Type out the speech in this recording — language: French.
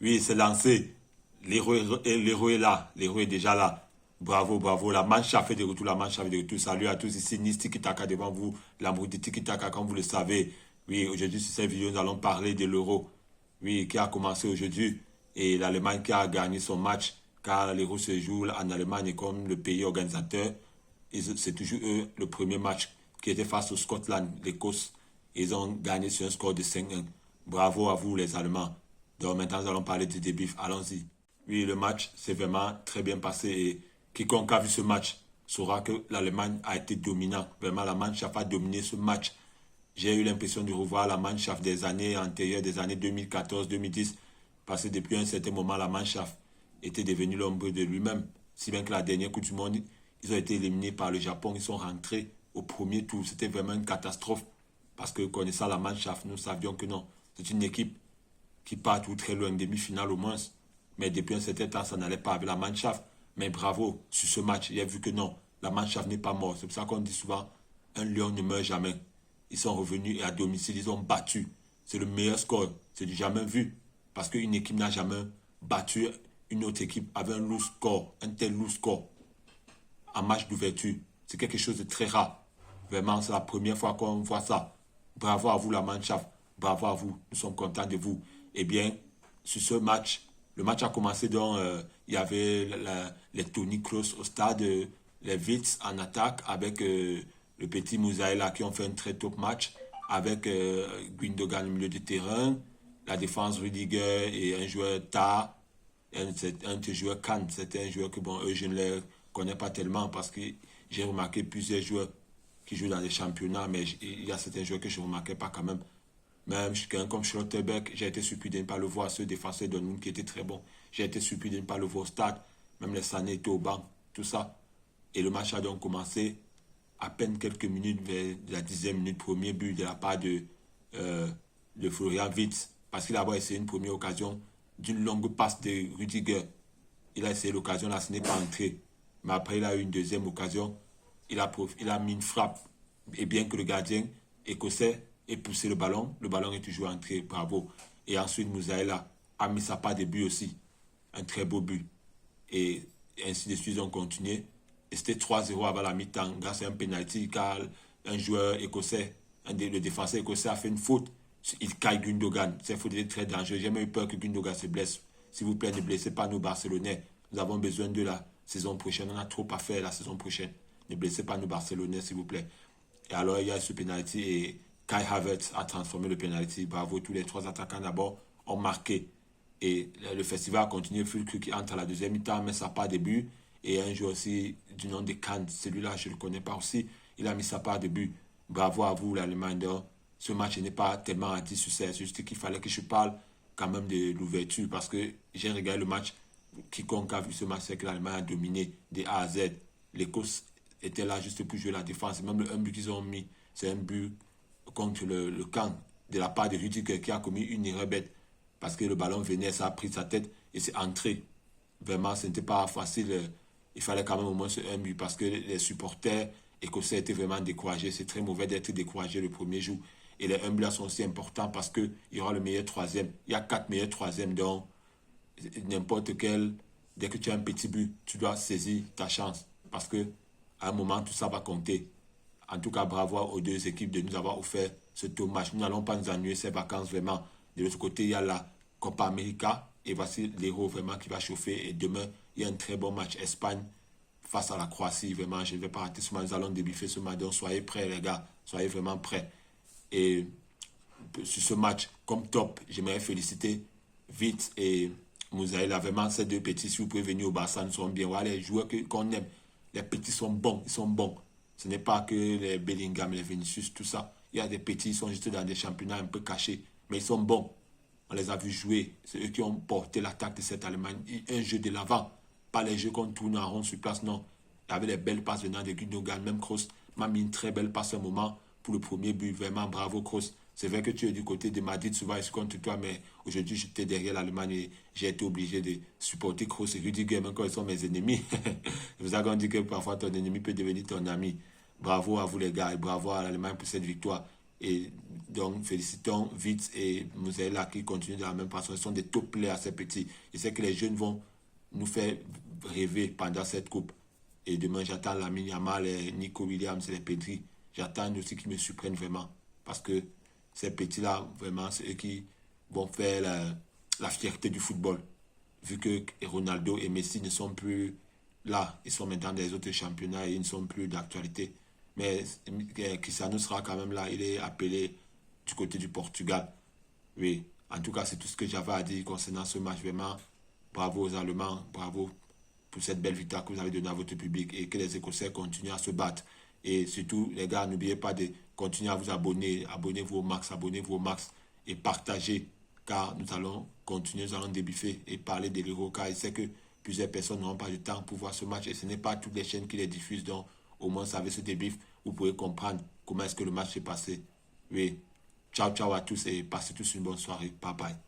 Oui, c'est lancé. L'héros est là. L'héros est déjà là. Bravo, bravo. La manche a fait de retour. La manche a fait de retour. Salut à tous. Ici Nice Tiki Taka devant vous. L'amour de Tiki Taka, comme vous le savez. Oui, aujourd'hui, sur cette vidéo, nous allons parler de l'Euro. Oui, qui a commencé aujourd'hui. Et l'Allemagne qui a gagné son match. Car l'Euro se joue en Allemagne comme le pays organisateur. C'est toujours eux le premier match qui était face au Scotland, l'Écosse. Ils ont gagné sur un score de 5-1. Bravo à vous, les Allemands. Donc maintenant, nous allons parler du débrief. Allons-y. Oui, le match s'est vraiment très bien passé et quiconque a vu ce match saura que l'Allemagne a été dominante. Vraiment, la Mannschaft a dominé ce match. J'ai eu l'impression de revoir la Mannschaft des années antérieures, des années 2014-2010, parce que depuis un certain moment, la Mannschaft était devenue l'ombre de lui-même. Si bien que la dernière Coupe du Monde, ils ont été éliminés par le Japon, ils sont rentrés au premier tour. C'était vraiment une catastrophe, parce que connaissant la Mannschaft, nous savions que non, c'est une équipe qui part tout très loin, demi-finale au moins. Mais depuis un certain temps, ça n'allait pas avec la Mannschaft. Mais bravo, sur ce match, il a vu que non, la Mannschaft n'est pas morte. C'est pour ça qu'on dit souvent, un lion ne meurt jamais. Ils sont revenus et à domicile, ils ont battu. C'est le meilleur score. C'est du jamais vu. Parce qu'une équipe n'a jamais battu une autre équipe avec un lourd score, un tel lourd score en match d'ouverture. C'est quelque chose de très rare. Vraiment, c'est la première fois qu'on voit ça. Bravo à vous, la Mannschaft. Bravo à vous. Nous sommes contents de vous. Eh bien, sur ce match, le match a commencé donc, il y avait les Toni Kroos au stade, les Wits en attaque avec le petit Mouzaïla qui ont fait un très top match avec Gundogan au milieu du terrain, la défense Rudiger et un joueur Ta, un des joueurs Cannes. C'était un joueur que bon, eux, je ne les connais pas tellement parce que j'ai remarqué plusieurs joueurs qui jouent dans les championnats, mais il y a certains joueurs que je ne remarquais pas quand même. Même quelqu'un comme Schlotterbeck, j'ai été surpris de ne pas le voir, ce défenseur de qui était très bon. J'ai été surpris de ne pas le voir au stade. Même les Sané étaient au banc, tout ça. Et le match a donc commencé à peine quelques minutes vers la 10e minute, premier but de la part euh, de Florian Wirtz. Parce qu'il a essayé une première occasion d'une longue passe de Rudiger. Il a essayé l'occasion, là, ce n'est pas entré. Mais après, il a eu une deuxième occasion. Il a mis une frappe. Et bien que le gardien écossais ait poussé le ballon est toujours entré. Bravo. Et ensuite, Mouzaïla a mis sa part de but aussi. Un très beau but. Et ainsi de suite, ils ont continué. Et c'était 3-0 avant la mi-temps, grâce à un penalty, car un joueur écossais, le défenseur écossais a fait une faute. Il caille Gundogan. Cette faute était très dangereuse. J'ai même eu peur que Gundogan se blesse. S'il vous plaît, ne blessez pas nos Barcelonais. Nous avons besoin de la saison prochaine. On a trop à faire la saison prochaine. Ne blessez pas nos Barcelonais, s'il vous plaît. Et alors, il y a ce penalty et Kai Havertz a transformé le penalty. Bravo, tous les trois attaquants d'abord ont marqué. Et le festival a continué. Fulcru qui entre à la deuxième mi-temps, mais ça part début. Et un joueur aussi du nom de Kant, celui-là, je ne le connais pas aussi. Il a mis sa part de but. Bravo à vous, l'Allemagne. Ce match n'est pas tellement anti-succès. C'est juste qu'il fallait que je parle quand même de l'ouverture parce que j'ai regardé le match. Quiconque a vu ce match, c'est que l'Allemagne a dominé de A à Z. L'Écosse était là juste pour jouer la défense. Même le 1 but qu'ils ont mis, c'est un but contre le camp de la part de Rudiger qui a commis une erreur bête parce que le ballon venait, ça a pris sa tête et c'est entré. Vraiment, ce n'était pas facile. Il fallait quand même au moins un but parce que les supporters écossais étaient vraiment découragés. C'est très mauvais d'être découragé le premier jour. Et les 1 but sont aussi importants parce qu'il y aura le meilleur troisième. Il y a 4 meilleurs troisièmes, donc n'importe quel, dès que tu as un petit but, tu dois saisir ta chance. Parce que à un moment, tout ça va compter. En tout cas, bravo aux deux équipes de nous avoir offert ce tour match. Nous n'allons pas nous ennuyer ces vacances vraiment. De l'autre côté, il y a la Copa América. Et voici l'héros vraiment qui va chauffer. Et demain, il y a un très bon match Espagne face à la Croatie. Vraiment, je ne vais pas rater ce match. Nous allons débriefer ce match. Donc, soyez prêts, les gars. Soyez vraiment prêts. Et sur ce match, comme top, j'aimerais féliciter Vite et Mouzaïla. Vraiment, ces deux petits, si vous pouvez venir au Barça, nous sommes bien. Voilà, les joueurs qu'on aime. Les petits sont bons. Ils sont bons. Ce n'est pas que les Bellingham, les Vinicius, tout ça. Il y a des petits, ils sont juste dans des championnats un peu cachés. Mais ils sont bons. On les a vus jouer. C'est eux qui ont porté l'attaque de cette Allemagne. Un jeu de l'avant. Pas les jeux qu'on tourne en rond sur place, non. Il y avait les belles passes venant de Gundogan. Même Kroos m'a mis une très belle passe un moment pour le premier but. Vraiment, bravo Kroos. C'est vrai que tu es du côté de Madrid, souvent je contre toi, mais aujourd'hui j'étais derrière l'Allemagne et j'ai été obligé de supporter Kroos et Rudiger, même quand ils sont mes ennemis. C'est pour ça qu'on dit que parfois ton ennemi peut devenir ton ami. Bravo à vous les gars et bravo à l'Allemagne pour cette victoire. Et donc, félicitons Vitz et Moussela qui continuent de la même façon. Ils sont des top players, ces petits. Je sais que les jeunes vont nous faire rêver pendant cette coupe. Et demain, j'attends Lamine Yamal, les Nico Williams et les Pedri. J'attends aussi qu'ils me surprennent vraiment. Parce que ces petits-là, vraiment, c'est eux qui vont faire la fierté du football. Vu que Ronaldo et Messi ne sont plus là, ils sont maintenant dans les autres championnats et ils ne sont plus d'actualité. Mais Cristiano sera quand même là, il est appelé du côté du Portugal. Oui, en tout cas, c'est tout ce que j'avais à dire concernant ce match. Vraiment, bravo aux Allemands, bravo pour cette belle victoire que vous avez donnée à votre public et que les Écossais continuent à se battre. Et surtout, les gars, n'oubliez pas de continuer à vous abonner. Abonnez-vous au max et partagez car nous allons continuer, nous allons débuffer et parler de l'Euro car je sais que plusieurs personnes n'auront pas de temps pour voir ce match et ce n'est pas toutes les chaînes qui les diffusent. Donc, au moins, avec ce débrief, vous pouvez comprendre comment est-ce que le match s'est passé. Oui, ciao, ciao à tous et passez tous une bonne soirée. Bye bye.